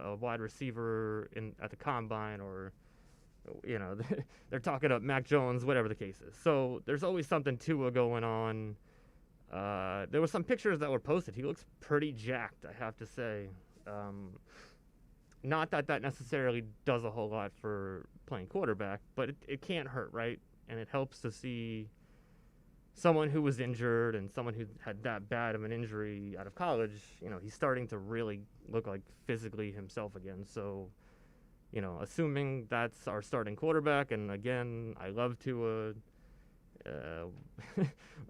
a wide receiver at the combine, or they're talking up Mac Jones, whatever the case is. So there's always something Tua going on. There were some pictures that were posted. He looks pretty jacked, I have to say. Not that that necessarily does a whole lot for playing quarterback, but it can't hurt, right? And it helps to see someone who was injured and someone who had that bad of an injury out of college. He's starting to really look like physically himself again. So, assuming that's our starting quarterback, and again, I love Tua.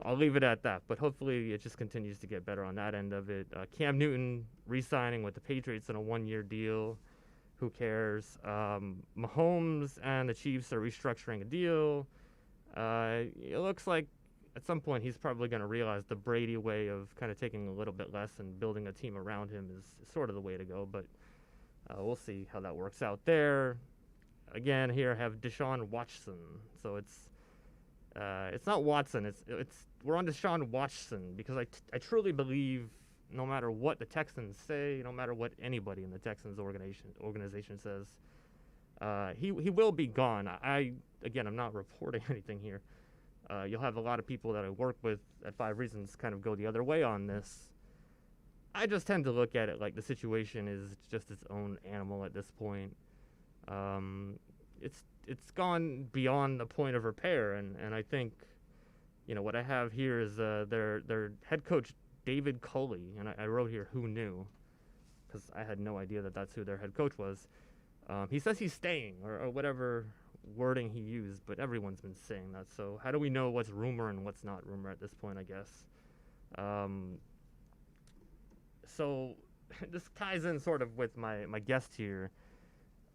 I'll leave it at that. But hopefully, it just continues to get better on that end of it. Cam Newton re-signing with the Patriots in a 1-year deal. Who cares? Mahomes and the Chiefs are restructuring a deal. It looks like at some point he's probably going to realize the Brady way of kind of taking a little bit less and building a team around him is sort of the way to go. But we'll see how that works out there. Again, here I have Deshaun Watson. So it's not Watson. It's we're on Deshaun Watson because I truly believe no matter what the Texans say, no matter what anybody in the Texans organization says, he will be gone. I'm not reporting anything here. You'll have a lot of people that I work with at 5 Reasons kind of go the other way on this. I just tend to look at it like the situation is just its own animal at this point. It's gone beyond the point of repair, and I think, what I have here is their head coach David Culley, and I wrote here who knew, because I had no idea that that's who their head coach was. He says he's staying, or whatever wording he used, but everyone's been saying that. So how do we know what's rumor and what's not rumor at this point, I guess? So this ties in sort of with my guest here.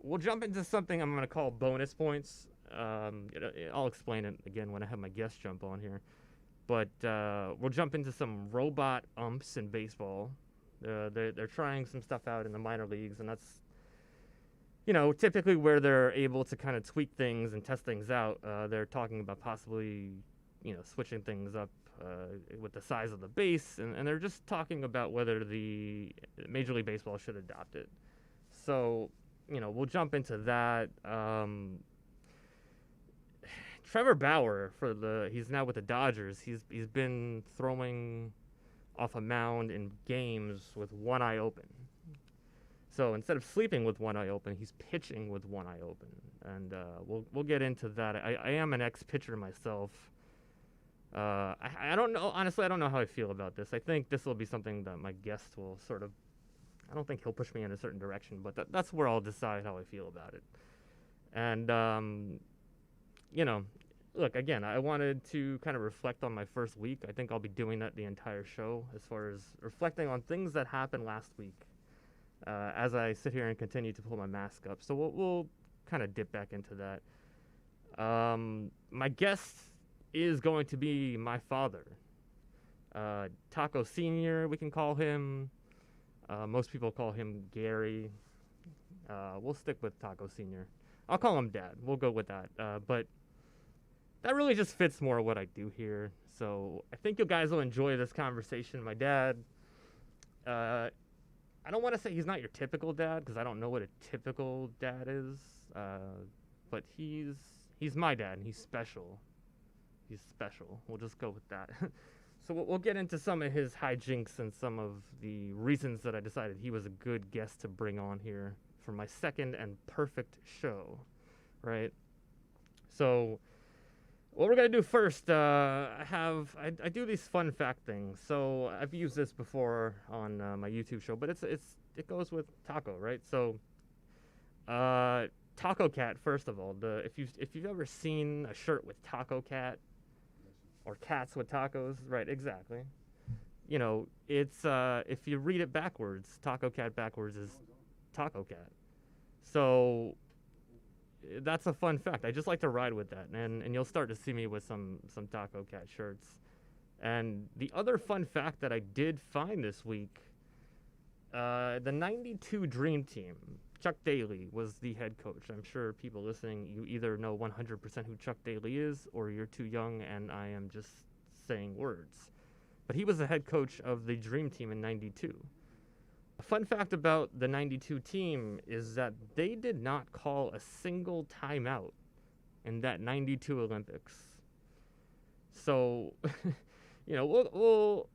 We'll jump into something I'm going to call bonus points. I'll explain it again when I have my guest jump on here. But we'll jump into some robot umps in baseball. They're trying some stuff out in the minor leagues, and that's typically where they're able to kind of tweak things and test things out. They're talking about possibly switching things up with the size of the base, and they're just talking about whether the Major League Baseball should adopt it. So we'll jump into that. Trevor Bauer he's now with the Dodgers. He's been throwing off a mound in games with one eye open. So instead of sleeping with one eye open, he's pitching with one eye open, and we'll get into that. I am an ex-pitcher myself. I don't know, honestly. I don't know how I feel about this. I think this will be something that my guest will sort of. I don't think he'll push me in a certain direction, but that's where I'll decide how I feel about it. And look, again, I wanted to kind of reflect on my first week. I think I'll be doing that the entire show, as far as reflecting on things that happened last week, as I sit here and continue to pull my mask up. So we'll kind of dip back into that. My guest is going to be my father, Taco Senior, we can call him. Most people call him Gary. We'll stick with Taco Senior. I'll call him Dad. We'll go with that. But that really just fits more what I do here. So I think you guys will enjoy this conversation. My dad, I don't want to say he's not your typical dad, because I don't know what a typical dad is. But he's my dad, and he's special. He's special. We'll just go with that. So we'll get into some of his hijinks and some of the reasons that I decided he was a good guest to bring on here for my second and perfect show, right? So what we're going to do first, I do these fun fact things. So I've used this before on my YouTube show, but it goes with taco, right? So Taco Cat, first of all, if you've ever seen a shirt with Taco Cat, or cats with tacos, right? Exactly. It's if you read it backwards, Taco Cat backwards is Taco Cat. So that's a fun fact. I just like to ride with that, and you'll start to see me with some Taco Cat shirts. And the other fun fact that I did find this week, the '92 Dream Team. Chuck Daly was the head coach. I'm sure people listening, you either know 100% who Chuck Daly is, or you're too young and I am just saying words. But he was the head coach of the Dream Team in '92. A fun fact about the 92 team is that they did not call a single timeout in that 92 Olympics. So, we'll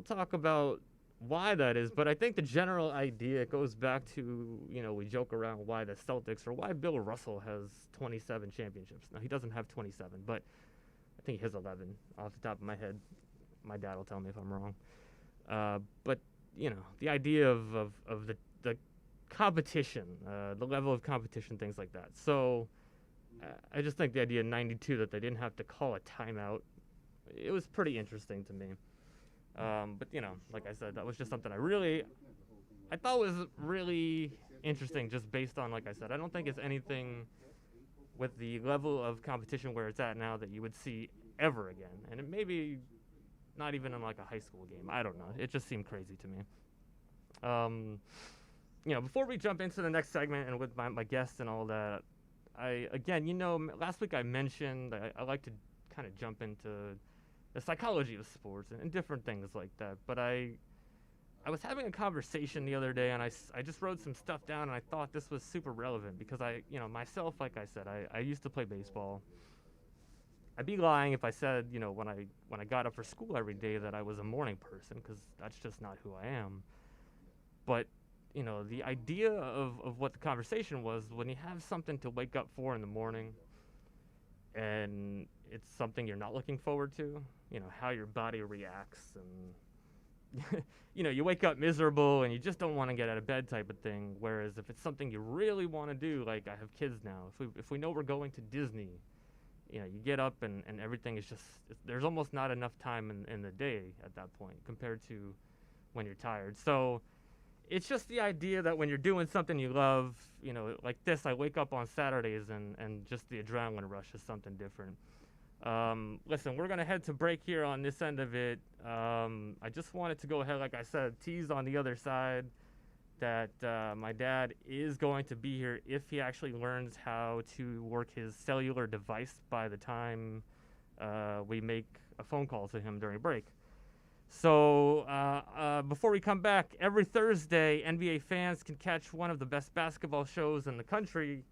talk about why that is, but I think the general idea goes back to, we joke around why the Celtics or why Bill Russell has 27 championships. Now, he doesn't have 27, but I think he has 11 off the top of my head. My dad will tell me if I'm wrong. But, the idea of the competition, the level of competition, things like that. So I just think the idea in 92 that they didn't have to call a timeout, it was pretty interesting to me. But, like I said, that was just something I thought was really interesting just based on, like I said, I don't think it's anything with the level of competition where it's at now that you would see ever again. And it may be not even in like a high school game. I don't know. It just seemed crazy to me. Before we jump into the next segment and with my guests and all that, last week I mentioned I like to kind of jump into the psychology of sports and different things like that. But I was having a conversation the other day, and I just wrote some stuff down, and I thought this was super relevant because myself, like I said, I used to play baseball. I'd be lying if I said, when I got up for school every day that I was a morning person, because that's just not who I am. But, the idea of what the conversation was, when you have something to wake up for in the morning and it's something you're not looking forward to, how your body reacts, and you wake up miserable and you just don't want to get out of bed type of thing. Whereas if it's something you really want to do, like I have kids now, if we know we're going to Disney, you get up and everything is just, there's almost not enough time in the day at that point compared to when you're tired. So it's just the idea that when you're doing something you love, like this, I wake up on Saturdays and just the adrenaline rush is something different. Listen, we're going to head to break here on this end of it. I just wanted to go ahead, like I said, tease on the other side that my dad is going to be here if he actually learns how to work his cellular device by the time we make a phone call to him during break. So before we come back, every Thursday, NBA fans can catch one of the best basketball shows in the country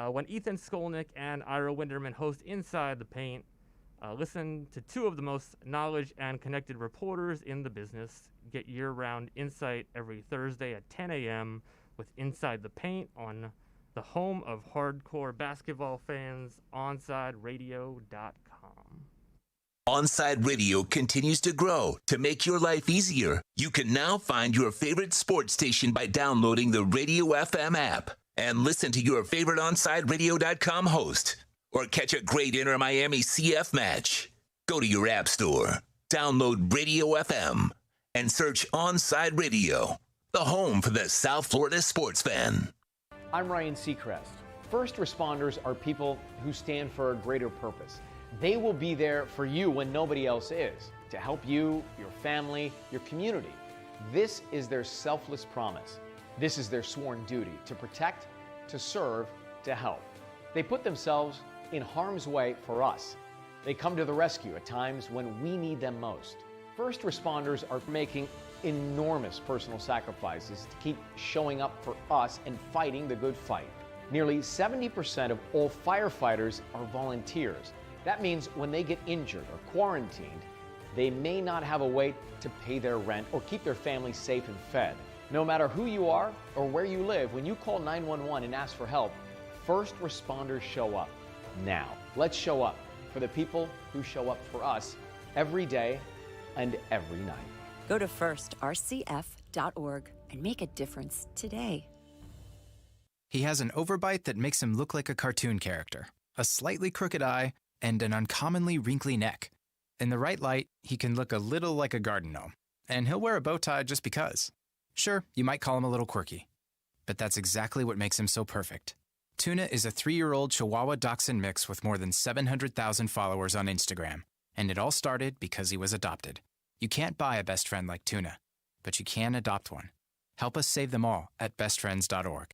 when Ethan Skolnick and Ira Winderman host Inside the Paint. Listen to two of the most knowledge and connected reporters in the business. Get year-round insight every Thursday at 10 a.m. with Inside the Paint on the home of hardcore basketball fans, OnsideRadio.com. Onside Radio continues to grow to make your life easier. You can now find your favorite sports station by downloading the Radio FM app and listen to your favorite OnsideRadio.com host or catch a great Inter-Miami CF match. Go to your app store, download Radio FM, and search Onside Radio, the home for the South Florida sports fan. I'm Ryan Seacrest. First responders are people who stand for a greater purpose. They will be there for you when nobody else is, to help you, your family, your community. This is their selfless promise. This is their sworn duty to protect, to serve, to help. They put themselves in harm's way for us. They come to the rescue at times when we need them most. First responders are making enormous personal sacrifices to keep showing up for us and fighting the good fight. Nearly 70% of all firefighters are volunteers. That means when they get injured or quarantined, they may not have a way to pay their rent or keep their family safe and fed. No matter who you are or where you live, when you call 911 and ask for help, first responders show up. Now, let's show up for the people who show up for us every day and every night. Go to firstrcf.org and make a difference today. He has an overbite that makes him look like a cartoon character, a slightly crooked eye, and an uncommonly wrinkly neck. In the right light, he can look a little like a garden gnome, and he'll wear a bow tie just because. Sure, you might call him a little quirky, but that's exactly what makes him so perfect. Tuna is a 3-year-old Chihuahua Dachshund mix with more than 700,000 followers on Instagram, and it all started because he was adopted. You can't buy a best friend like Tuna, but you can adopt one. Help us save them all at bestfriends.org.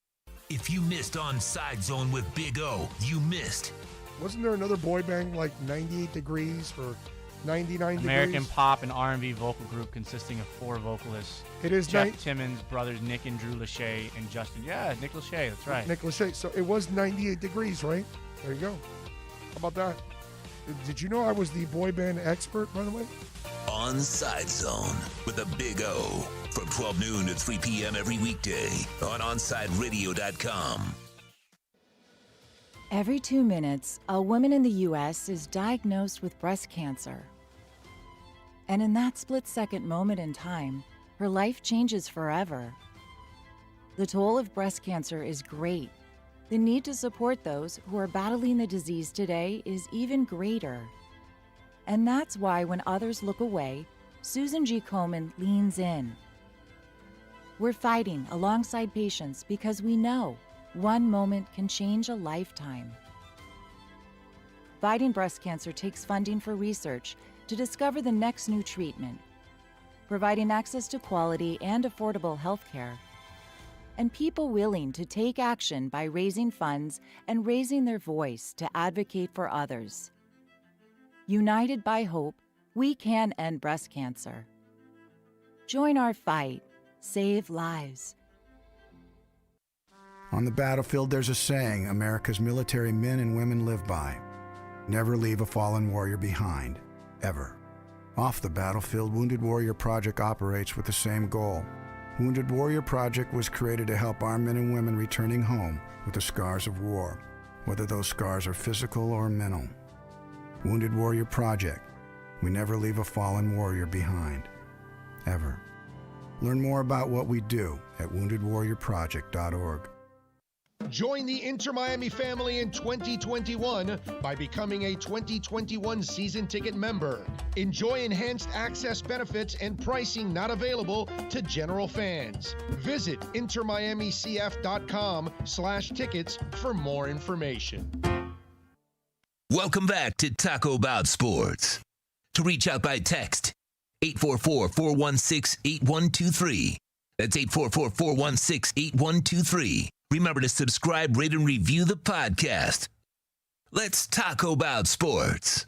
If you missed Onside Zone with Big O, you missed. Wasn't there another boy band like 98 Degrees for 99 American degrees. pop and R&B vocal group consisting of 4 vocalists. It is Jeff Timmons, brothers Nick and Drew Lachey, and Justin. Yeah, Nick Lachey, that's right. Nick Lachey. So it was 98 degrees, right? There you go. How about that? Did you know I was the boy band expert, by the way? Onside Zone with a big O from 12 noon to 3 p.m. every weekday on OnsideRadio.com. Every 2 minutes, a woman in the U.S. is diagnosed with breast cancer. And in that split-second moment in time, her life changes forever. The toll of breast cancer is great. The need to support those who are battling the disease today is even greater. And that's why when others look away, Susan G. Komen leans in. We're fighting alongside patients because we know one moment can change a lifetime. Fighting breast cancer takes funding for research to discover the next new treatment, providing access to quality and affordable health care, and people willing to take action by raising funds and raising their voice to advocate for others. United by hope, we can end breast cancer. Join our fight. Save lives. On the battlefield, there's a saying America's military men and women live by. Never leave a fallen warrior behind, ever. Off the battlefield, Wounded Warrior Project operates with the same goal. Wounded Warrior Project was created to help our men and women returning home with the scars of war, whether those scars are physical or mental. Wounded Warrior Project. We never leave a fallen warrior behind, ever. Learn more about what we do at woundedwarriorproject.org. Join the Inter Miami family in 2021 by becoming a 2021 season ticket member. Enjoy enhanced access benefits and pricing not available to general fans. Visit intermiamicf.com/tickets for more information. Welcome back to Taco Bout Sports. To reach out by text, 844-416-8123. That's 844-416-8123. Remember to subscribe, rate, and review the podcast. Let's talk about sports.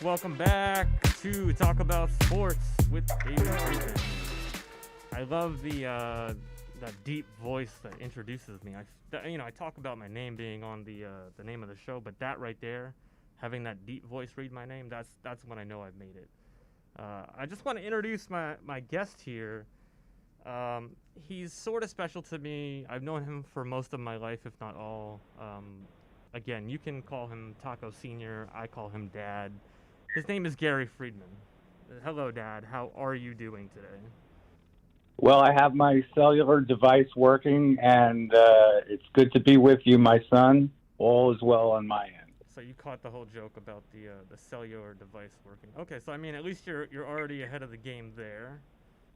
Welcome back to Talk About Sports with David Griffin. I love that deep voice that introduces me. I talk about my name being on the name of the show, but that right there, having that deep voice read my name, that's when I know I've made it. I just want to introduce my guest here. He's sort of special to me. I've known him for most of my life, if not all. Again, you can call him Taco Senior. I call him Dad. His name is Gary Friedman. Hello, Dad. How are you doing today? Well, I have my cellular device working, and it's good to be with you, my son. All is well on my end. So you caught the whole joke about the cellular device working. Okay, so I mean, at least you're already ahead of the game there.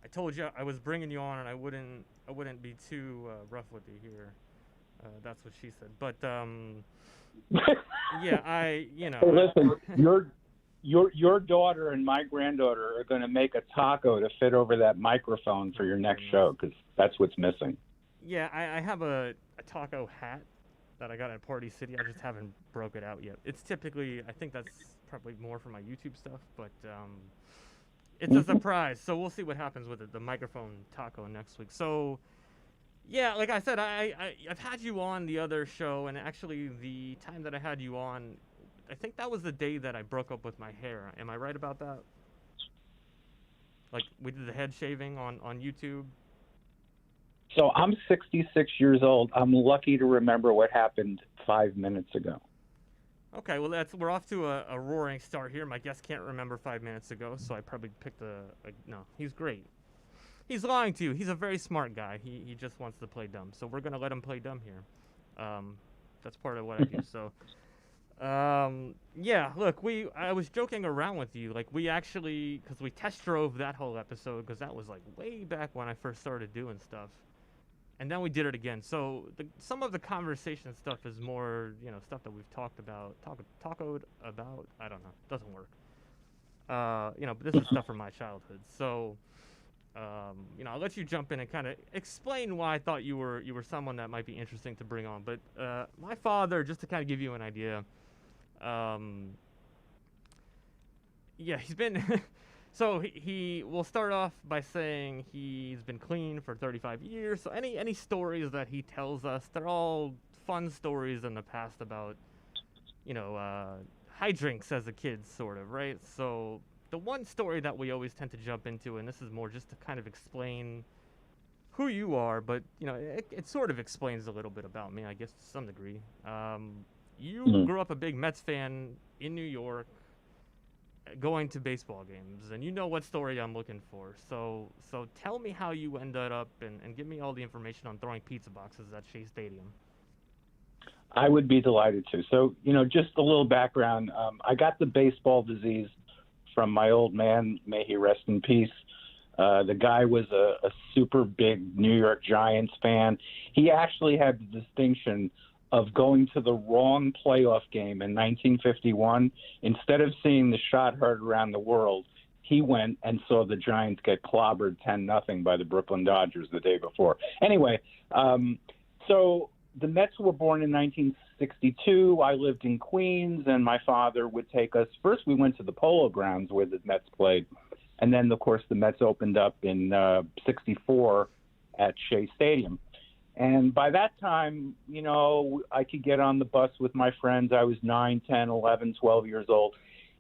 I told you I was bringing you on, and I wouldn't be too rough with you here. That's what she said. But yeah, Listen, your daughter and my granddaughter are going to make a taco to fit over that microphone for your next show, because that's what's missing. Yeah, I have a taco hat that I got at Party City. I just haven't broke it out yet. It's typically, I think that's probably more for my YouTube stuff, but it's a surprise. So we'll see what happens with it, the microphone taco next week. So yeah, like I said, I've had you on the other show, and actually the time that I had you on, I think that was the day that I broke up with my hair. Am I right about that? Like, we did the head shaving on YouTube. So I'm 66 years old. I'm lucky to remember what happened 5 minutes ago. Okay, well, we're off to a roaring start here. My guest can't remember 5 minutes ago, so I probably picked no, he's great. He's lying to you. He's a very smart guy. He just wants to play dumb. So we're going to let him play dumb here. That's part of what I do. So, yeah, look, I was joking around with you. Like, we actually, because we test drove that whole episode, because that was, like, way back when I first started doing stuff. and then we did it again. So some of the conversation stuff is more, stuff that we've talked about, tacoed about. I don't know, doesn't work. But this is stuff from my childhood. So, I'll let you jump in and kind of explain why I thought you were someone that might be interesting to bring on. But my father, just to kind of give you an idea, he's been. So he will start off by saying he's been clean for 35 years. So any stories that he tells us, they're all fun stories in the past about, hijinks as a kid, sort of, right? So the one story that we always tend to jump into, and this is more just to kind of explain who you are, but, it sort of explains a little bit about me, I guess, to some degree. You grew up a big Mets fan in New York, going to baseball games, and you know what story I'm looking for. So tell me how you ended up, and give me all the information on throwing pizza boxes at Shea Stadium. I would be delighted to. So, just a little background. I got the baseball disease from my old man, may he rest in peace. The guy was a super big New York Giants fan. He actually had the distinction of going to the wrong playoff game in 1951. Instead of seeing the shot heard around the world, he went and saw the Giants get clobbered 10-0 by the Brooklyn Dodgers the day before. Anyway, so the Mets were born in 1962. I lived in Queens, and my father would take us. First, we went to the Polo Grounds where the Mets played, and then, of course, the Mets opened up in 64 at Shea Stadium. And by that time, I could get on the bus with my friends. I was 9, 10, 11, 12 years old.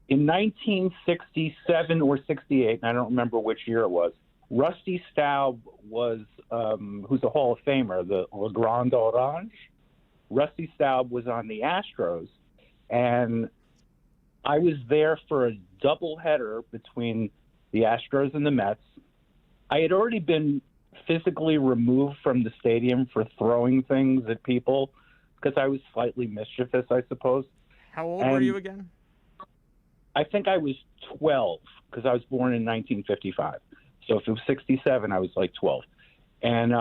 In 1967 or 68, and I don't remember which year it was, Rusty Staub was, who's a Hall of Famer, the Le Grand Orange. Rusty Staub was on the Astros, and I was there for a doubleheader between the Astros and the Mets. I had already been physically removed from the stadium for throwing things at people because I was slightly mischievous, I suppose. How old were you again? I think I was 12 because I was born in 1955. So if it was 67, I was like 12. And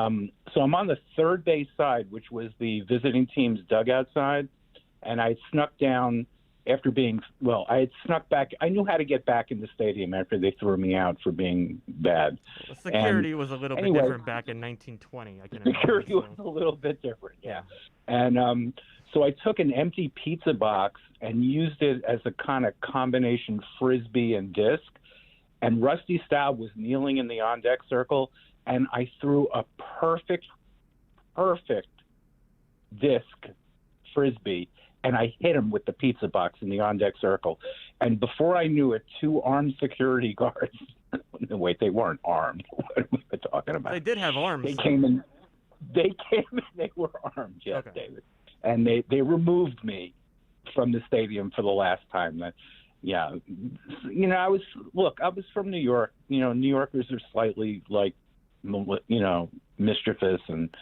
so I'm on the third base side, which was the visiting team's dugout side, and I snuck down after being, I had snuck back. I knew how to get back in the stadium after they threw me out for being bad. Well, security was a little bit different back in 1920. I can imagine. Security was a little bit different, yeah. And so I took an empty pizza box and used it as a kind of combination frisbee and disc. And Rusty Staub was kneeling in the on-deck circle, and I threw a perfect disc frisbee, and I hit him with the pizza box in the on-deck circle. And before I knew it, 2 armed security guards – wait, they weren't armed. What are we talking about? They did have arms. They came in. They were armed, yes, okay. David. And they removed me from the stadium for the last time. I was from New York. New Yorkers are slightly mischievous, and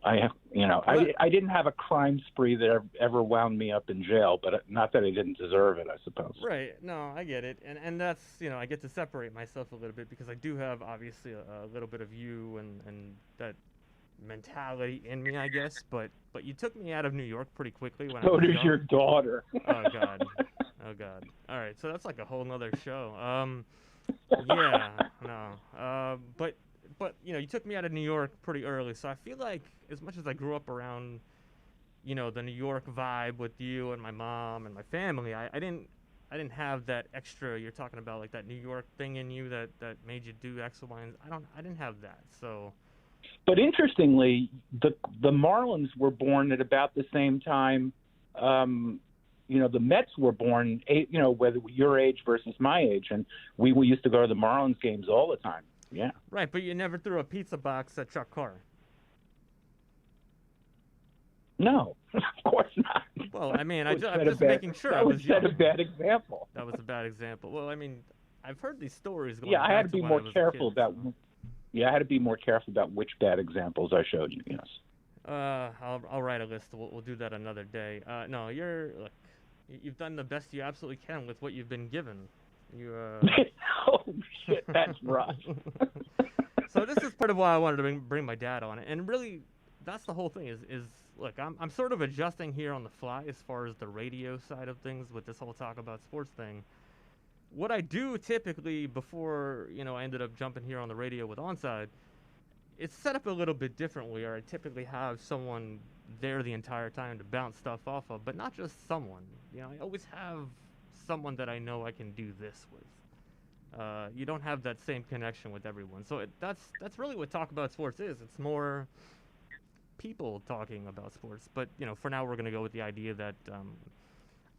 I didn't have a crime spree that ever wound me up in jail, but not that I didn't deserve it, I suppose. Right. No, I get it. And that's, I get to separate myself a little bit because I do have obviously a little bit of you and that mentality in me, I guess, but you took me out of New York pretty quickly when so I was does young. Your daughter. Oh God. All right, so that's like a whole nother show. But you took me out of New York pretty early, so I feel like as much as I grew up around, the New York vibe with you and my mom and my family, I didn't have that extra you're talking about, like that New York thing in you that made you do X, Y, and I didn't have that. So. But interestingly, the Marlins were born at about the same time. The Mets were born, whether your age versus my age, and we used to go to the Marlins games all the time. Yeah. Right, but you never threw a pizza box at Chuck Carr. No, of course not. Well, I mean, I'm just making sure. That was a bad example. That was a bad example. Well, I mean, I've heard these stories. I had to be more careful about. Yeah, I had to be more careful about which bad examples I showed you. Yes. I'll write a list. We'll do that another day. No, you've done the best you absolutely can with what you've been given. Oh shit, that's rough. So this is part of why I wanted to bring my dad on it, and really, that's the whole thing. Is look, I'm sort of adjusting here on the fly as far as the radio side of things with this whole talk about sports thing. What I do typically before I ended up jumping here on the radio with Onside, it's set up a little bit differently. Or I typically have someone there the entire time to bounce stuff off of, but not just someone. I always have someone that I know I can do this with. You don't have that same connection with everyone. So that's really what Talk About Sports is. It's more people talking about sports. But, for now we're going to go with the idea that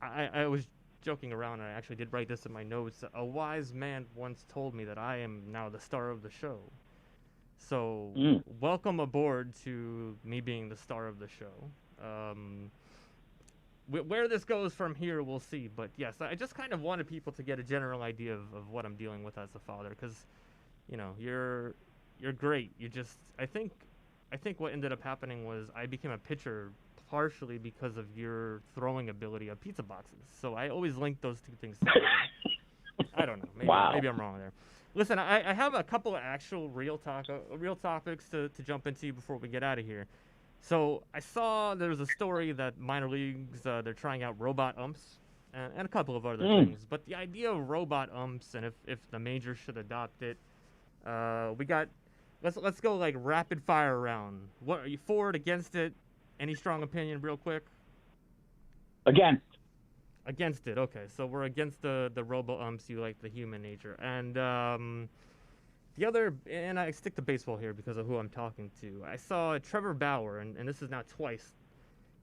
I was joking around, and I actually did write this in my notes. A wise man once told me that I am now the star of the show. So welcome aboard to me being the star of the show. Where this goes from here, we'll see. But yes, I just kind of wanted people to get a general idea of what I'm dealing with as a father, because, you're great. I think what ended up happening was I became a pitcher partially because of your throwing ability of pizza boxes. So I always link those two things together. I don't know. Maybe I'm wrong there. Listen, I have a couple of actual real topics to jump into before we get out of here. So I saw there was a story that minor leagues, they're trying out robot umps and a couple of other things. But the idea of robot umps, and if the majors should adopt it, let's go like rapid fire round. What are you for it, against it? Any strong opinion real quick? Against it, okay. So we're against the robo-umps, you like the human nature. And the other, and I stick to baseball here because of who I'm talking to. I saw Trevor Bauer, and this is now twice.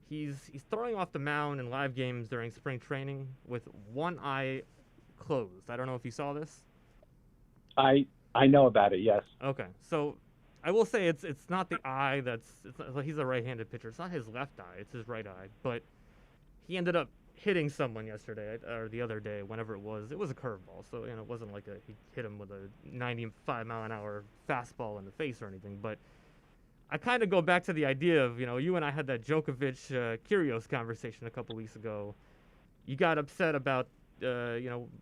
He's throwing off the mound in live games during spring training with one eye closed. I don't know if you saw this. I know about it, yes. Okay, so I will say it's not the eye he's a right-handed pitcher. It's not his left eye, it's his right eye. But he ended up hitting someone yesterday, or the other day, whenever it was. It was a curveball, so it wasn't like he hit him with a 95-mile-an-hour fastball in the face or anything. But I kind of go back to the idea of, you and I had that Djokovic-Kyrgios conversation a couple weeks ago. You got upset about, Djokovic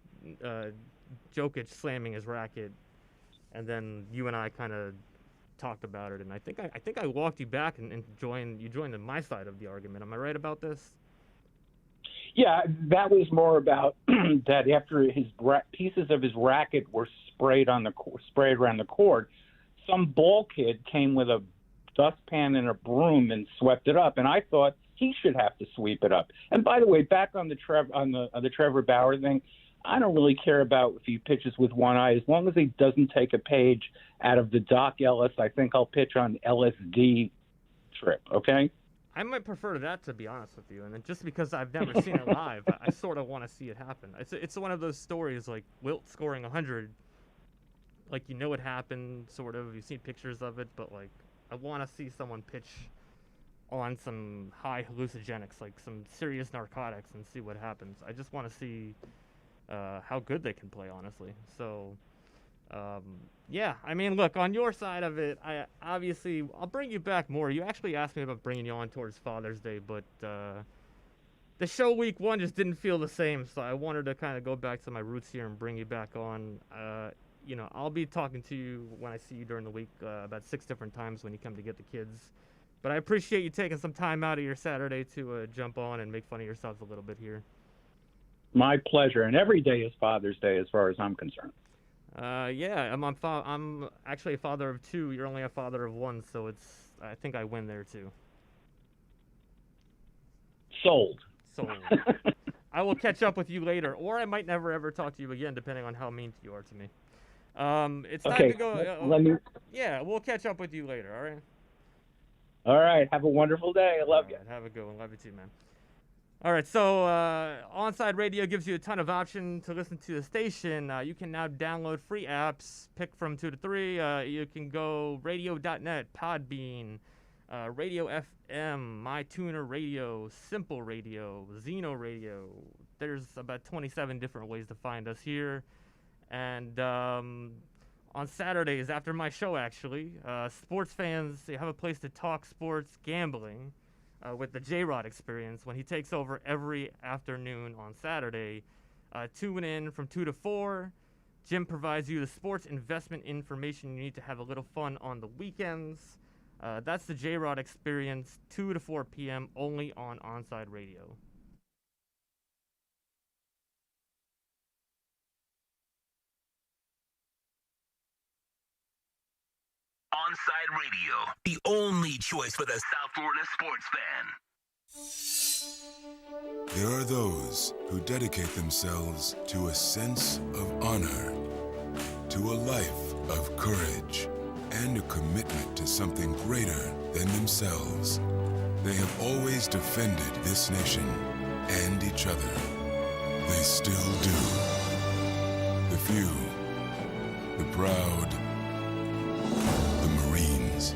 slamming his racket, and then you and I kind of talked about it, and I think I walked you back and joined in my side of the argument. Am I right about this? Yeah, that was more about that after his pieces of his racket were sprayed around the court, some ball kid came with a dustpan and a broom and swept it up, and I thought he should have to sweep it up. And by the way, back on the Trevor Bauer thing, I don't really care about if he pitches with one eye, as long as he doesn't take a page out of the Doc Ellis, I think I'll pitch on LSD trip, okay? I might prefer that, to be honest with you, and then just because I've never seen it live, I sort of want to see it happen. It's one of those stories like Wilt scoring 100, like it happened, sort of. You've seen pictures of it, but like I want to see someone pitch on some high hallucinogenics, like some serious narcotics, and see what happens. I just want to see how good they can play, honestly. So. Yeah, I mean, look, on your side of it, I'll bring you back more. You actually asked me about bringing you on towards Father's Day, but the show week one just didn't feel the same, so I wanted to kind of go back to my roots here and bring you back on. I'll be talking to you when I see you during the week about 6 different times when you come to get the kids. But I appreciate you taking some time out of your Saturday to jump on and make fun of yourselves a little bit here. My pleasure, and every day is Father's Day as far as I'm concerned. Yeah, I'm actually a father of 2. You're only a father of 1, so I think I win there too. Sold. I will catch up with you later, or I might never ever talk to you again, depending on how mean you are to me. It's time to go. Yeah, we'll catch up with you later. All right. All right. Have a wonderful day. I love you. Have a good one. Love you too, man. All right, so Onside Radio gives you a ton of options to listen to the station. You can now download free apps, pick from 2 to 3. You can go radio.net, Podbean, Radio FM, MyTuner Radio, Simple Radio, Zeno Radio. There's about 27 different ways to find us here. And on Saturdays, after my show, actually, sports fans, they have a place to talk sports gambling. With the J-Rod Experience, when he takes over every afternoon on Saturday. Tune in from 2 to 4. Jim provides you the sports investment information you need to have a little fun on the weekends. That's the J-Rod Experience, 2 to 4 p.m., only on Onside Radio. Onside Radio, the only choice for the South Florida sports fan. There are those who dedicate themselves to a sense of honor, to a life of courage, and a commitment to something greater than themselves. They have always defended this nation and each other. They still do. The few, the proud, the Marines.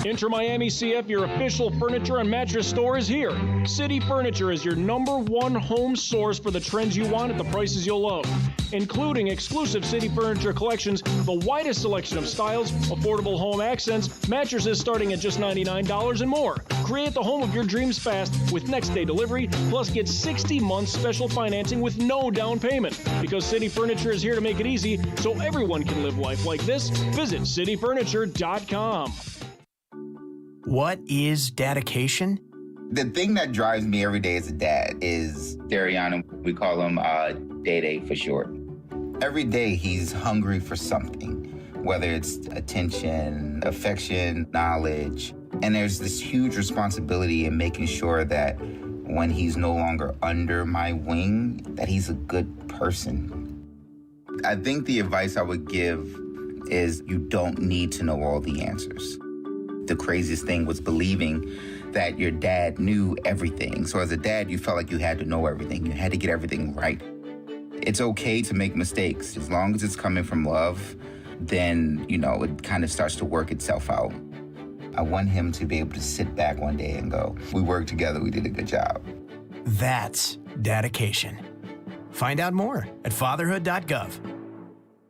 Inter Miami CF, your official furniture and mattress store, is here. City Furniture is your #1 home source for the trends you want at the prices you'll love, including exclusive City Furniture collections, the widest selection of styles, affordable home accents, mattresses starting at just $99 and more. Create the home of your dreams fast with next-day delivery, plus get 60 months special financing with no down payment. Because City Furniture is here to make it easy so everyone can live life like this, visit cityfurniture.com. What is dedication? The thing that drives me every day as a dad is Dariana. We call him Day for short. Every day he's hungry for something, whether it's attention, affection, knowledge. And there's this huge responsibility in making sure that when he's no longer under my wing, that he's a good person. I think the advice I would give is you don't need to know all the answers. The craziest thing was believing that your dad knew everything. So as a dad, you felt like you had to know everything. You had to get everything right. It's okay to make mistakes. As long as it's coming from love, then, it kind of starts to work itself out. I want him to be able to sit back one day and go, we worked together, we did a good job. That's dedication. Find out more at fatherhood.gov.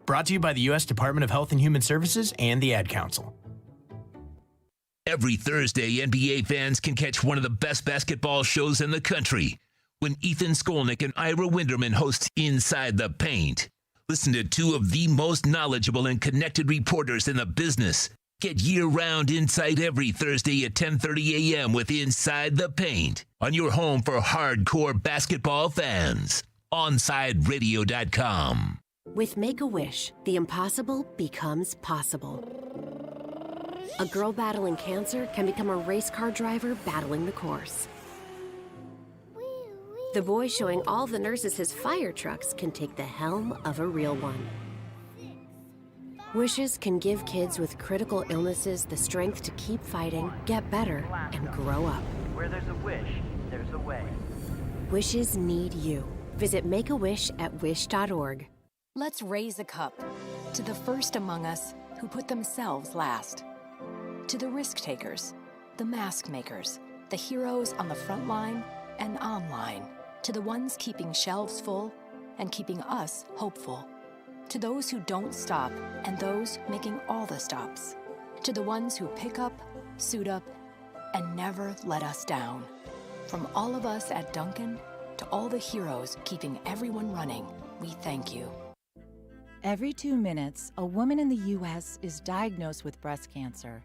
Brought to you by the U.S. Department of Health and Human Services and the Ad Council. Every Thursday, NBA fans can catch one of the best basketball shows in the country when Ethan Skolnick and Ira Winderman host Inside the Paint. Listen to two of the most knowledgeable and connected reporters in the business. Get year-round insight every Thursday at 10:30 a.m. with Inside the Paint on your home for hardcore basketball fans. OnSideRadio.com. With Make-A-Wish, the impossible becomes possible. A girl battling cancer can become a race car driver battling the course. The boy showing all the nurses his fire trucks can take the helm of a real one. Wishes can give kids with critical illnesses the strength to keep fighting, get better, and grow up. Where there's a wish, there's a way. Wishes need you. Visit Make-A-Wish at wish.org. Let's raise a cup to the first among us who put themselves last. To the risk takers, the mask makers, the heroes on the front line and online. To the ones keeping shelves full and keeping us hopeful. To those who don't stop and those making all the stops. To the ones who pick up, suit up, and never let us down. From all of us at Dunkin' to all the heroes keeping everyone running, we thank you. Every 2 minutes, a woman in the U.S. is diagnosed with breast cancer.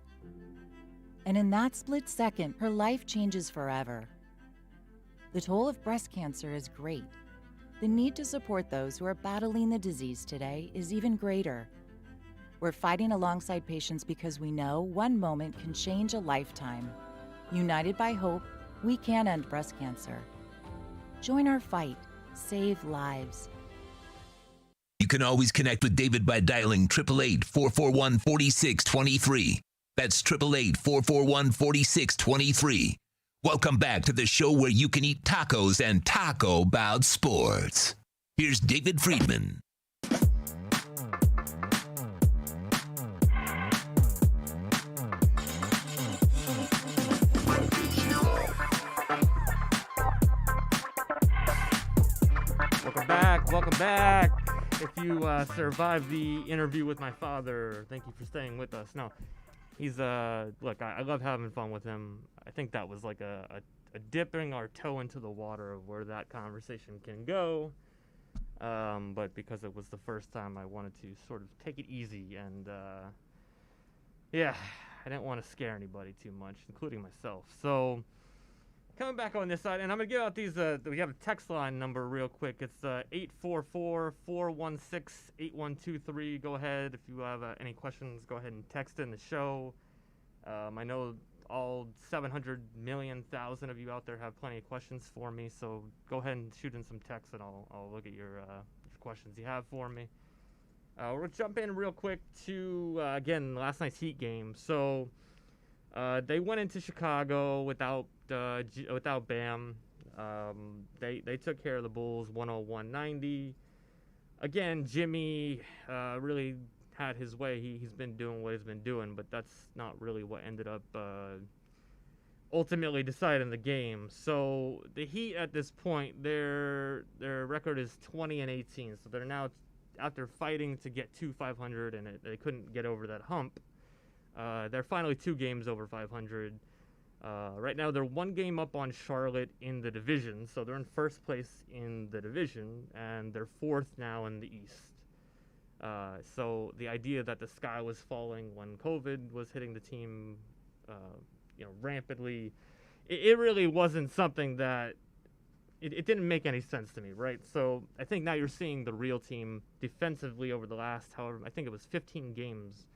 And in that split second, her life changes forever. The toll of breast cancer is great. The need to support those who are battling the disease today is even greater. We're fighting alongside patients because we know one moment can change a lifetime. United by hope, we can end breast cancer. Join our fight. Save lives. You can always connect with David by dialing 888-441-4623. That's 888-441-4623. Welcome back to the show where you can eat tacos and talk about sports. Here's David Friedman. Welcome back. If you survived the interview with my father, thank you for staying with us. No, he's look, I love having fun with him. I think that was like a dipping our toe into the water of where that conversation can go. But because it was the first time, I wanted to sort of take it easy, and yeah, I didn't want to scare anybody too much, including myself. So coming back on this side, and I'm gonna give out these. We have a text line number real quick. It's 844-416-8123. Go ahead if you have any questions. Go ahead and text in the show. I know all 700,000,000 of you out there have plenty of questions for me, so go ahead and shoot in some texts, and I'll look at your questions you have for me. We're gonna jump in real quick to again last night's Heat game. So they went into Chicago without Bam. They took care of the Bulls 101-90. Again, Jimmy really had his way. He's been doing what he's been doing, but that's not really what ended up ultimately deciding the game. So the Heat at this point, their record is 20-18. So they're now, after fighting to get to 500, and they couldn't get over that hump. They're finally 2 games over 500. Right now, they're 1 game up on Charlotte in the division, so they're in first place in the division, and they're 4th now in the East. So the idea that the sky was falling when COVID was hitting the team, rampantly, it really wasn't something that it didn't make any sense to me, right? So I think now you're seeing the real team defensively over the last, however, I think it was 15 games.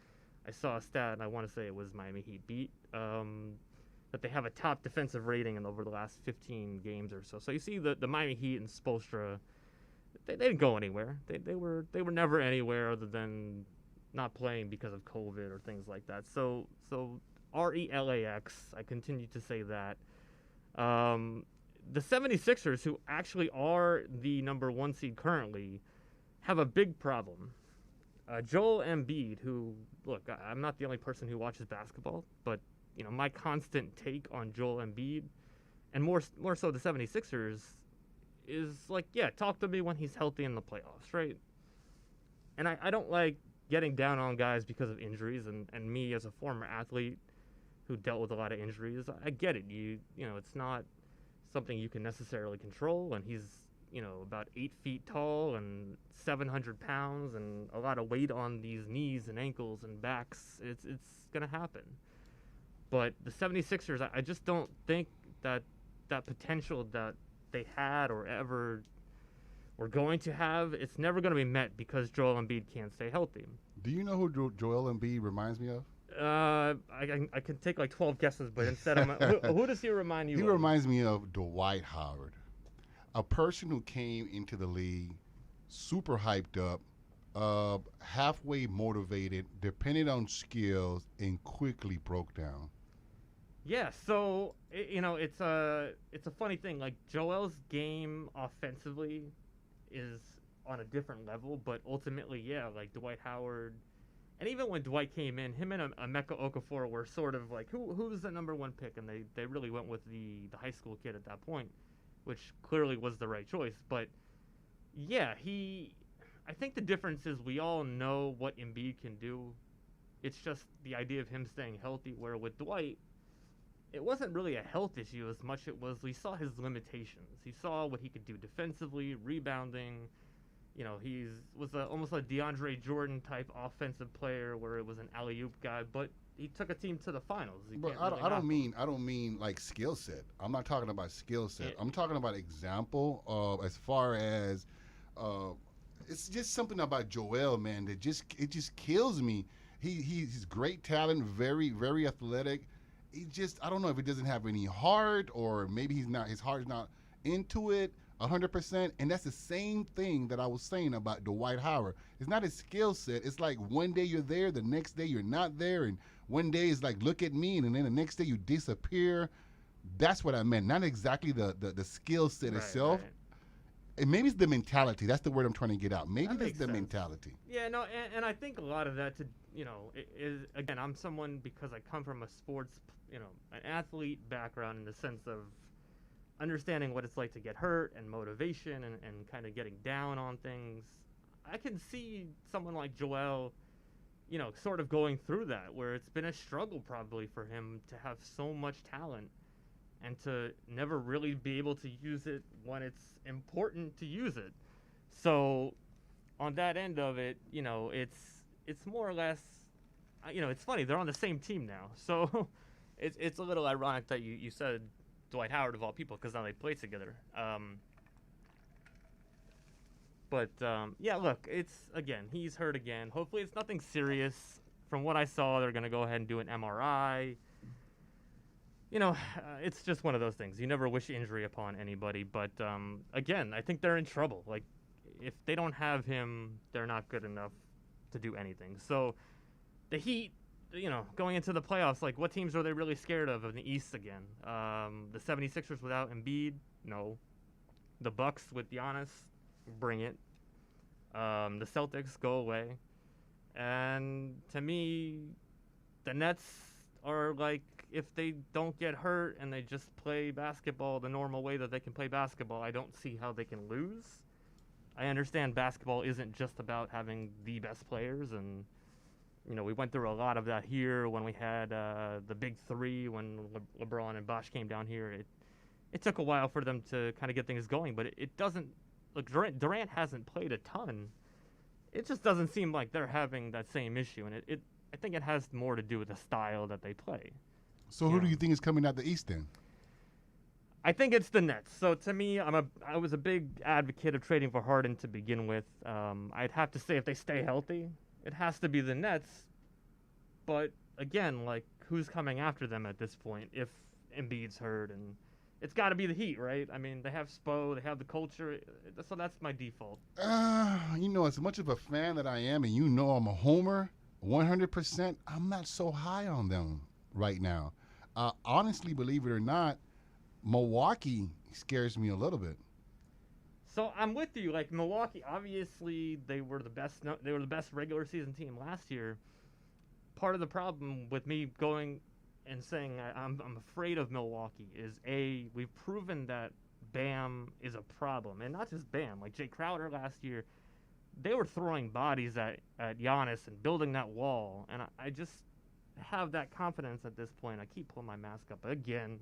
I saw a stat, and I want to say it was Miami Heat beat, that they have a top defensive rating in over the last 15 games or so. So you see the Miami Heat and Spoelstra, they didn't go anywhere. They were never anywhere other than not playing because of COVID or things like that. So RELAX, I continue to say that. The 76ers, who actually are the number 1 seed currently, have a big problem. Joel Embiid, who, look, I'm not the only person who watches basketball, but my constant take on Joel Embiid, and more so the 76ers, is like, yeah, talk to me when he's healthy in the playoffs, right? And I don't like getting down on guys because of injuries, and me as a former athlete who dealt with a lot of injuries, I get it. It's not something you can necessarily control, and he's about 8 feet tall and 700 pounds and a lot of weight on these knees and ankles and backs. It's gonna happen. But the 76ers, I just don't think that potential that they had or ever were going to have, it's never going to be met because Joel Embiid can't stay healthy. Do you know who Joel Embiid reminds me of? I can take like 12 guesses, but instead who does he remind you of? He reminds me of Dwight Howard, a person who came into the league super hyped up, halfway motivated, depended on skills, and quickly broke down. Yeah, so it's a funny thing. Like, Joel's game offensively is on a different level, but ultimately, yeah, like Dwight Howard, and even when Dwight came in, him and Emeka Okafor were sort of like, who's the number 1 pick, and they really went with the high school kid at that point, which clearly was the right choice. But yeah, I think the difference is we all know what Embiid can do. It's just the idea of him staying healthy, where with Dwight, it wasn't really a health issue as much it was we saw his limitations. He saw what he could do defensively, rebounding. He was almost a DeAndre Jordan type offensive player where it was an alley-oop guy, but he took a team to the finals. But I don't mean like skill set. I'm not talking about skill set. I'm talking about example of, as far as it's just something about Joel, man, that it just kills me. He's great talent, very, very athletic. I don't know if he doesn't have any heart, or maybe his heart's not into it 100%. And that's the same thing that I was saying about Dwight Howard. It's not his skill set. It's like one day you're there, the next day you're not there, and one day it's like, look at me, and then the next day you disappear. That's what I meant. Not exactly the skill set itself. Right. And maybe it's the mentality. That's the word I'm trying to get out. Maybe it's the mentality. Yeah, no, and I think a lot of that is, again, I'm someone, because I come from a sports, an athlete background, in the sense of understanding what it's like to get hurt and motivation and kind of getting down on things. I can see someone like Joel, sort of going through that, where it's been a struggle probably for him to have so much talent and to never really be able to use it when it's important to use it. So on that end of it, it's more or less, it's funny, they're on the same team now. So it's a little ironic that you said Dwight Howard of all people, because now they play together. But look, he's hurt again. Hopefully it's nothing serious. From what I saw, they're going to go ahead and do an MRI. It's just one of those things. You never wish injury upon anybody. But, again, I think they're in trouble. Like, if they don't have him, they're not good enough to do anything. So the Heat, going into the playoffs, like, what teams are they really scared of in the East again? The 76ers without Embiid? No. The Bucks with Giannis? Bring it. The Celtics, go away. And to me, the Nets are like, if they don't get hurt and they just play basketball the normal way that they can play basketball, I don't see how they can lose. I understand basketball isn't just about having the best players, and we went through a lot of that here when we had the big three, when LeBron and Bosh came down here. It took a while for them to kind of get things going, but it doesn't. Look, Durant hasn't played a ton. It just doesn't seem like they're having that same issue, and I think it has more to do with the style that they play. So who do you think is coming out the East then? I think it's the Nets. So to me, I was a big advocate of trading for Harden to begin with. I'd have to say if they stay healthy, it has to be the Nets. But again, like, who's coming after them at this point if Embiid's hurt? And it's got to be the Heat, right? I mean, they have Spo, they have the culture, so that's my default. As much of a fan that I am, and I'm a homer, 100%, I'm not so high on them right now. Honestly, believe it or not, Milwaukee scares me a little bit. So I'm with you. Like, Milwaukee, obviously they were the best. They were the best regular season team last year. Part of the problem with me going and saying I'm afraid of Milwaukee is we've proven that Bam is a problem, and not just Bam. Like Jay Crowder last year, they were throwing bodies at Giannis and building that wall, and I just have that confidence at this point. I keep pulling my mask up again,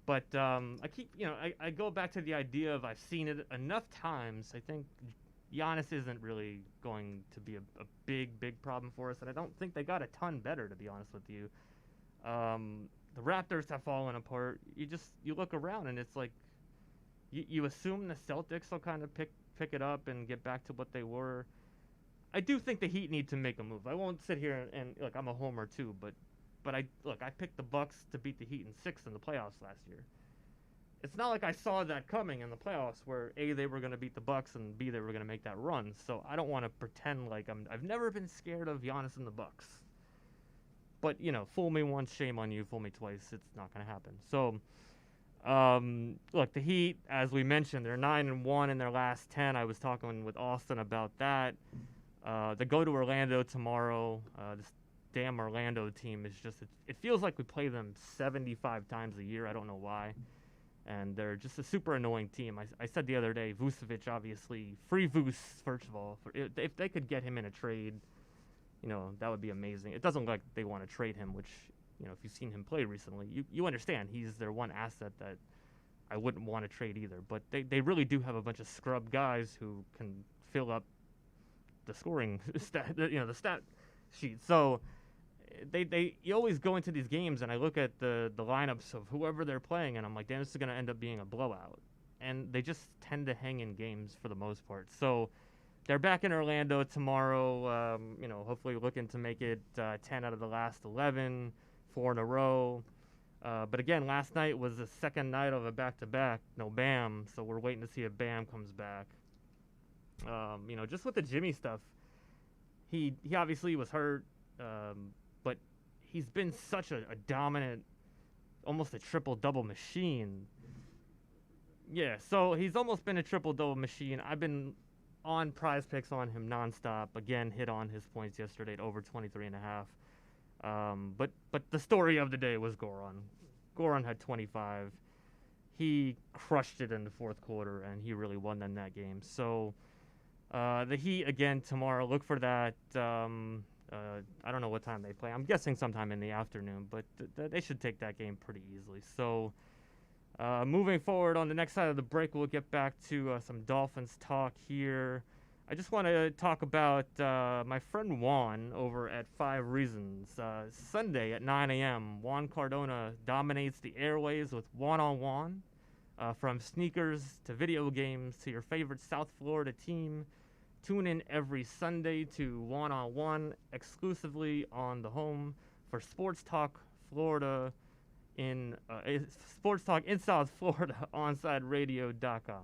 but I go back to the idea of I've seen it enough times. I think Giannis isn't really going to be a big problem for us, and I don't think they got a ton better, to be honest with you. The Raptors have fallen apart. You look around and it's like you assume the Celtics will kind of pick it up and get back to what they were. I do think the Heat need to make a move. I won't sit here and look, I'm a homer too, but I picked the Bucks to beat the Heat in 6 in the playoffs last year. It's not like I saw that coming in the playoffs where A, they were going to beat the Bucks, and B, they were going to make that run. So I don't want to pretend like I've never been scared of Giannis and the Bucks. But, fool me once, shame on you. Fool me twice, it's not going to happen. So, look, the Heat, as we mentioned, they're 9-1 in their last 10. I was talking with Austin about that. They go to Orlando tomorrow. This damn Orlando team is just, it feels like we play them 75 times a year. I don't know why. And they're just a super annoying team. I said the other day, Vucevic, obviously, free Vuce, first of all. If they could get him in a trade, that would be amazing. It doesn't look like they want to trade him, which, if you've seen him play recently, you understand he's their one asset that I wouldn't want to trade either. But they really do have a bunch of scrub guys who can fill up the scoring stat, the stat sheet. So you always go into these games and I look at the lineups of whoever they're playing and I'm like, damn, this is going to end up being a blowout. And they just tend to hang in games for the most part. So they're back in Orlando tomorrow, hopefully looking to make it 10 out of the last 11, 4 in a row. But again, last night was the second night of a back-to-back, no Bam, so we're waiting to see if Bam comes back. Just with the Jimmy stuff, he obviously was hurt, but he's been such a dominant, almost a triple-double machine. Yeah, so he's almost been a triple-double machine. I've been on Prize Picks on him nonstop. Again, hit on his points yesterday at over 23.5. But the story of the day was Goran. Goran had 25. He crushed it in the fourth quarter, and he really won in that game. So the Heat, again, tomorrow. Look for that. I don't know what time they play. I'm guessing sometime in the afternoon, but they should take that game pretty easily. So Moving forward on the next side of the break, we'll get back to some Dolphins talk here. I just want to talk about my friend Juan over at 5 Reasons. Sunday at 9 a.m., Juan Cardona dominates the airwaves with one-on-one. From sneakers to video games to your favorite South Florida team. Tune in every Sunday to One-on-One exclusively on the home for Sports Talk Florida in Sports Talk in South Florida, OnSideRadio.com.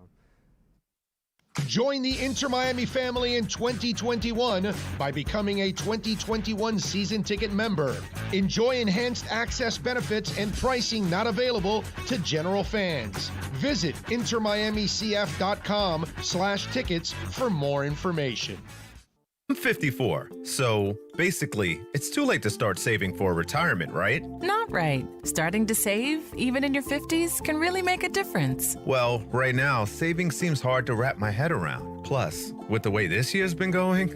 Join the Inter Miami family in 2021 by becoming a 2021 season ticket member. Enjoy enhanced access benefits and pricing not available to general fans. Visit intermiamicf.com/tickets for more information. I'm 54, so basically, it's too late to start saving for retirement, right? Not right. Starting to save, even in your 50s, can really make a difference. Well, right now, saving seems hard to wrap my head around. Plus, with the way this year's been going...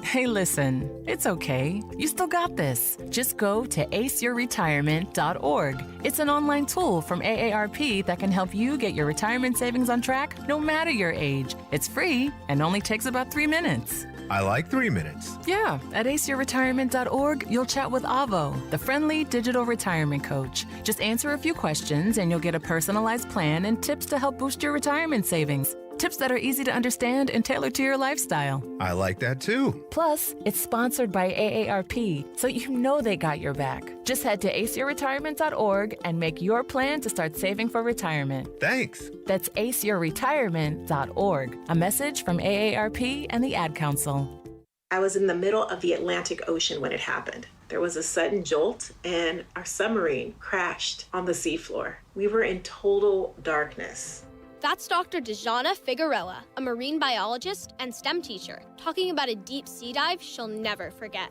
Hey, listen, it's okay. You still got this. Just go to aceyourretirement.org. It's an online tool from AARP that can help you get your retirement savings on track no matter your age. It's free and only takes about 3 minutes. I like 3 minutes. Yeah, at aceyourretirement.org, you'll chat with Avo, the friendly digital retirement coach. Just answer a few questions and you'll get a personalized plan and tips to help boost your retirement savings. Tips that are easy to understand and tailored to your lifestyle. I like that too. Plus, it's sponsored by AARP, so you know they got your back. Just head to aceyourretirement.org and make your plan to start saving for retirement. Thanks. That's aceyourretirement.org. A message from AARP and the Ad Council. I was in the middle of the Atlantic Ocean when it happened. There was a sudden jolt and our submarine crashed on the seafloor. We were in total darkness. That's Dr. Dejana Figueroa, a marine biologist and STEM teacher, talking about a deep sea dive she'll never forget.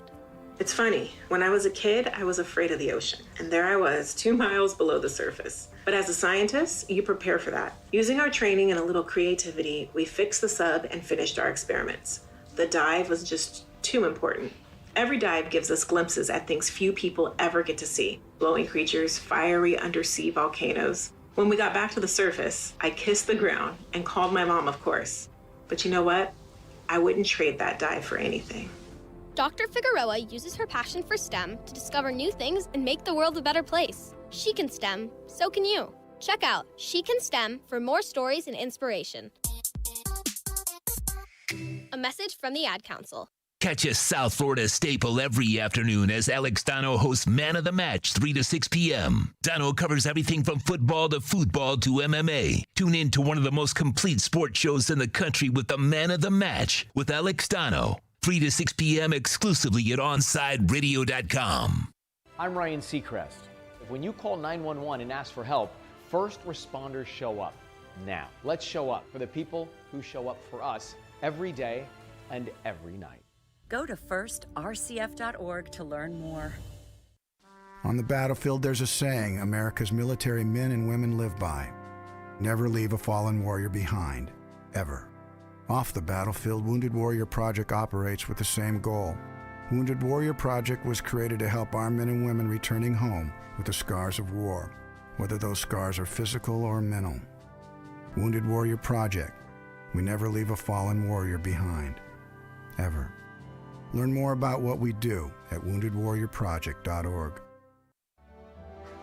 It's funny, when I was a kid, I was afraid of the ocean, and there I was, 2 miles below the surface. But as a scientist, you prepare for that. Using our training and a little creativity, we fixed the sub and finished our experiments. The dive was just too important. Every dive gives us glimpses at things few people ever get to see. Glowing creatures, fiery undersea volcanoes. When we got back to the surface, I kissed the ground and called my mom, of course. But you know what? I wouldn't trade that dive for anything. Dr. Figueroa uses her passion for STEM to discover new things and make the world a better place. She can STEM, so can you. Check out She Can STEM for more stories and inspiration. A message from the Ad Council. Catch a South Florida staple every afternoon as Alex Dono hosts Man of the Match, 3 to 6 p.m. Dono covers everything from football to football to MMA. Tune in to one of the most complete sports shows in the country with the Man of the Match with Alex Dono, 3 to 6 p.m. exclusively at OnSideRadio.com. I'm Ryan Seacrest. When you call 911 and ask for help, first responders show up. Now, let's show up for the people who show up for us every day and every night. Go to firstrcf.org to learn more. On the battlefield, there's a saying America's military men and women live by. Never leave a fallen warrior behind, ever. Off the battlefield, Wounded Warrior Project operates with the same goal. Wounded Warrior Project was created to help our men and women returning home with the scars of war, whether those scars are physical or mental. Wounded Warrior Project. We never leave a fallen warrior behind, ever. Learn more about what we do at woundedwarriorproject.org.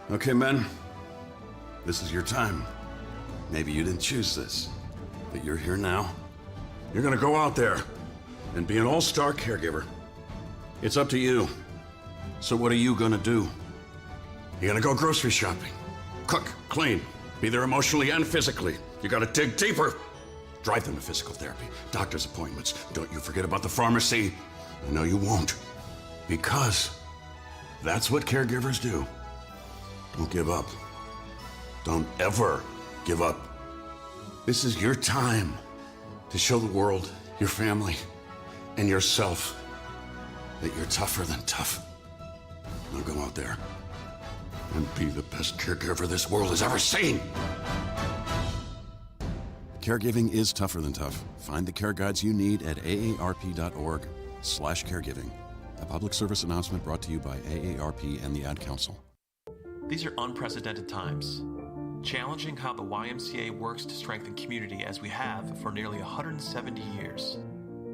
Okay, men, this is your time. Maybe you didn't choose this, but you're here now. You're gonna go out there and be an all-star caregiver. It's up to you. So what are you gonna do? You're gonna go grocery shopping, cook, clean, be there emotionally and physically. You gotta dig deeper. Drive them to physical therapy, doctor's appointments. Don't you forget about the pharmacy. I know you won't, because that's what caregivers do. Don't give up. Don't ever give up. This is your time to show the world, your family, and yourself that you're tougher than tough. Now go out there and be the best caregiver this world has ever seen. Caregiving is tougher than tough. Find the care guides you need at aarp.org/caregiving. A public service announcement brought to you by AARP and the Ad Council. These are unprecedented times. challenging how the YMCA works to strengthen community as we have for nearly 170 years.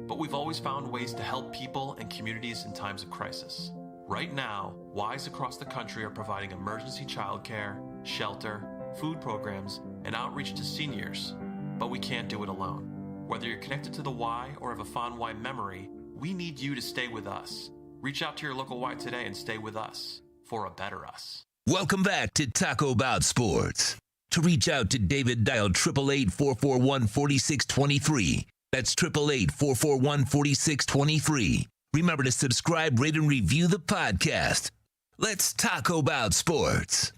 But we've always found ways to help people and communities in times of crisis. Right now, Ys across the country are providing emergency childcare, shelter, food programs, and outreach to seniors. But we can't do it alone. Whether you're connected to the Y or have a fond Y memory, we need you to stay with us. Reach out to your local Y today and stay with us for a better us. Welcome back to Taco Bout Sports. To reach out to David, dial 888-441-4623. That's 888-441-4623. Remember to subscribe, rate, and review the podcast. Let's Taco Bout Sports.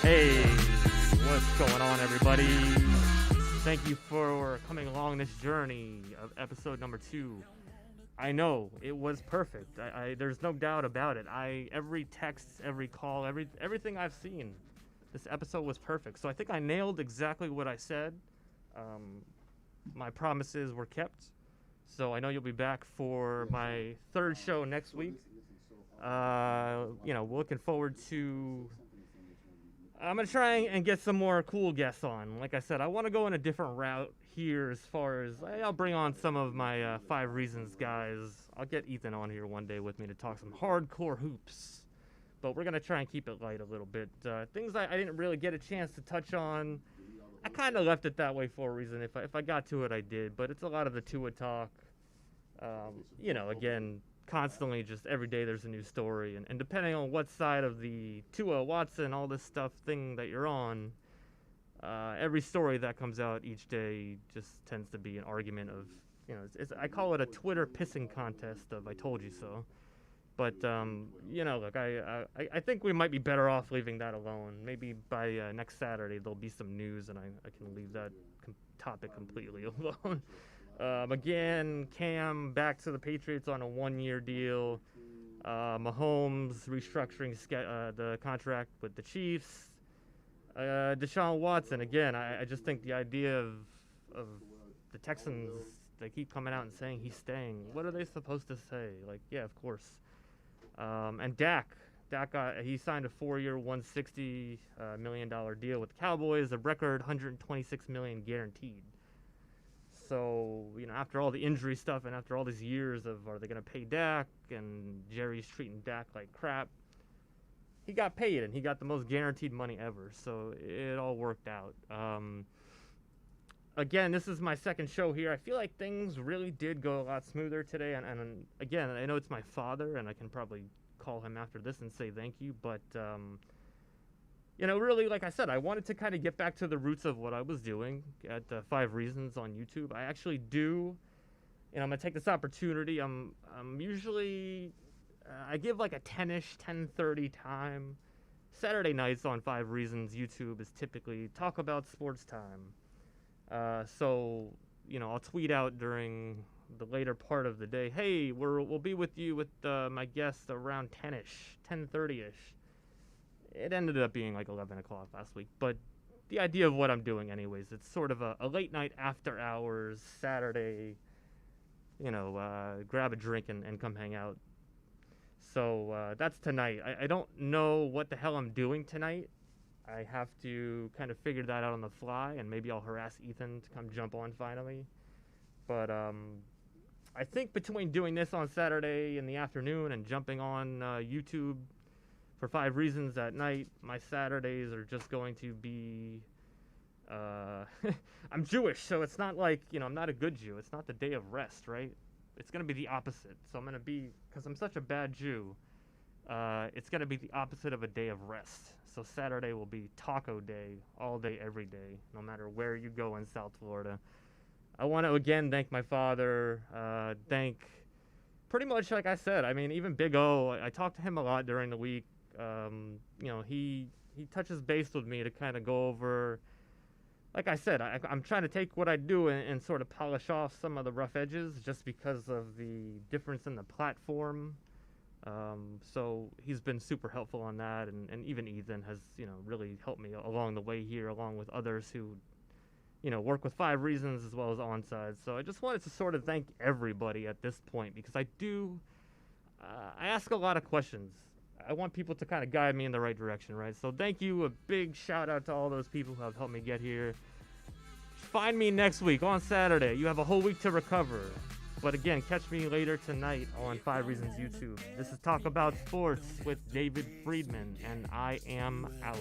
Hey, what's going on, everybody? Thank you for coming along this journey of episode number 2. I know it was perfect. There's no doubt about it. Every text, every call, everything I've seen, this episode was perfect. So I think I nailed exactly what I said. My promises were kept. So I know you'll be back for my 3rd show next week. We're looking forward to. I'm going to try and get some more cool guests on. Like I said, I want to go in a different route here as far as I'll bring on some of my 5 Reasons guys. I'll get Ethan on here one day with me to talk some hardcore hoops. But we're going to try and keep it light a little bit. Things I didn't really get a chance to touch on, I kind of left it that way for a reason. If I got to it, I did. But it's a lot of the Tua talk. Again, constantly just every day there's a new story. And depending on what side of the Tua, Watson, all this stuff thing that you're on, every story that comes out each day just tends to be an argument of, I call it a Twitter pissing contest of I told you so. But, look, I think we might be better off leaving that alone. Maybe by next Saturday there'll be some news and I can leave that topic completely alone. Again, Cam back to the Patriots on a 1-year deal. Mahomes restructuring the contract with the Chiefs. Deshaun Watson, again, I just think the idea of the Texans, they keep coming out and saying he's staying. What are they supposed to say? Like, yeah, of course. And Dak he signed a 4-year, $160 million deal with the Cowboys, a record $126 million guaranteed. So, after all the injury stuff and after all these years of are they going to pay Dak and Jerry's treating Dak like crap, he got paid and he got the most guaranteed money ever. So it all worked out. Again, this is my 2nd show here. I feel like things really did go a lot smoother today. And again, I know it's my father and I can probably call him after this and say thank you. But, really, like I said, I wanted to kind of get back to the roots of what I was doing at 5 Reasons on YouTube. I actually do, I'm going to take this opportunity. I'm usually, I give like a 10-ish, 10:30 time. Saturday nights on 5 Reasons YouTube is typically talk about sports time. So, I'll tweet out during the later part of the day, hey, we'll be with you with my guests around 10-ish, 10:30-ish. It ended up being like 11 o'clock last week, but the idea of what I'm doing anyways, it's sort of a late night after hours, Saturday, grab a drink and come hang out. So that's tonight. I don't know what the hell I'm doing tonight. I have to kind of figure that out on the fly, and maybe I'll harass Ethan to come jump on finally. But I think between doing this on Saturday in the afternoon and jumping on YouTube for 5 Reasons at night, my Saturdays are just going to be, I'm Jewish, so it's not like, I'm not a good Jew. It's not the day of rest, right? It's going to be the opposite. So I'm going to be, because I'm such a bad Jew, it's going to be the opposite of a day of rest. So Saturday will be taco day, all day, every day, no matter where you go in South Florida. I want to, again, thank my father, thank, pretty much like I said, I mean, even Big O, I talked to him a lot during the week. He touches base with me to kind of go over, like I said, I'm trying to take what I do and sort of polish off some of the rough edges just because of the difference in the platform. So he's been super helpful on that, and even Ethan has, really helped me along the way here, along with others who work with 5 Reasons as well as Onside. So I just wanted to sort of thank everybody at this point, because I ask a lot of questions. I want people to kind of guide me in the right direction, right? So thank you. A big shout out to all those people who have helped me get here. Find me next week on Saturday. You have a whole week to recover. But again, catch me later tonight on 5 Reasons YouTube. This is Talk About Sports with David Friedman, and I am out.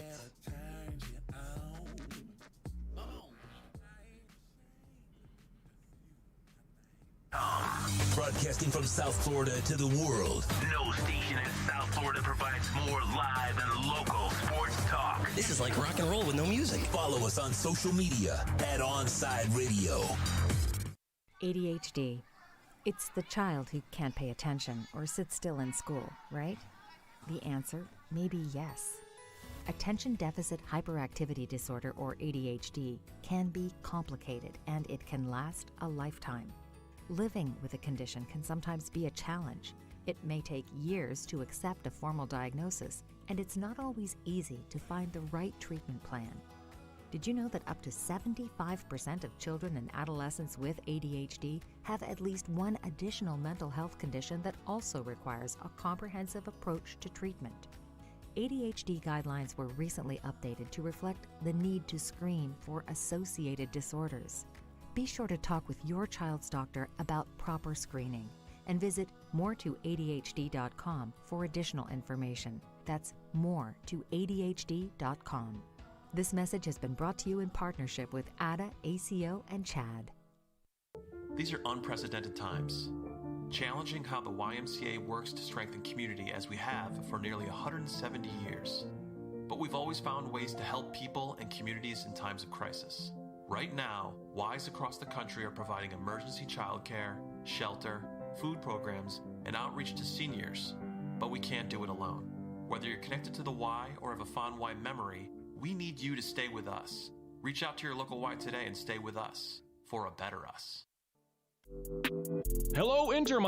Broadcasting from South Florida to the world. No station in South Florida provides more live and local sports talk. This is like rock and roll with no music. Follow us on social media at Onside Radio. ADHD. It's the child who can't pay attention or sit still in school, right? The answer may be yes. Attention Deficit Hyperactivity Disorder, or ADHD, can be complicated, and it can last a lifetime. Living with a condition can sometimes be a challenge. It may take years to accept a formal diagnosis, and it's not always easy to find the right treatment plan. Did you know that up to 75% of children and adolescents with ADHD have at least one additional mental health condition that also requires a comprehensive approach to treatment? ADHD guidelines were recently updated to reflect the need to screen for associated disorders. Be sure to talk with your child's doctor about proper screening and visit moretoadhd.com for additional information. That's moretoadhd.com. This message has been brought to you in partnership with ADA, ACO, and CHAD. These are unprecedented times, challenging how the YMCA works to strengthen community as we have for nearly 170 years. But we've always found ways to help people and communities in times of crisis. Right now, Ys across the country are providing emergency childcare, shelter, food programs, and outreach to seniors. But we can't do it alone. Whether you're connected to the Y or have a fond Y memory, we need you to stay with us. Reach out to your local Y today and stay with us for a better us. Hello, Inter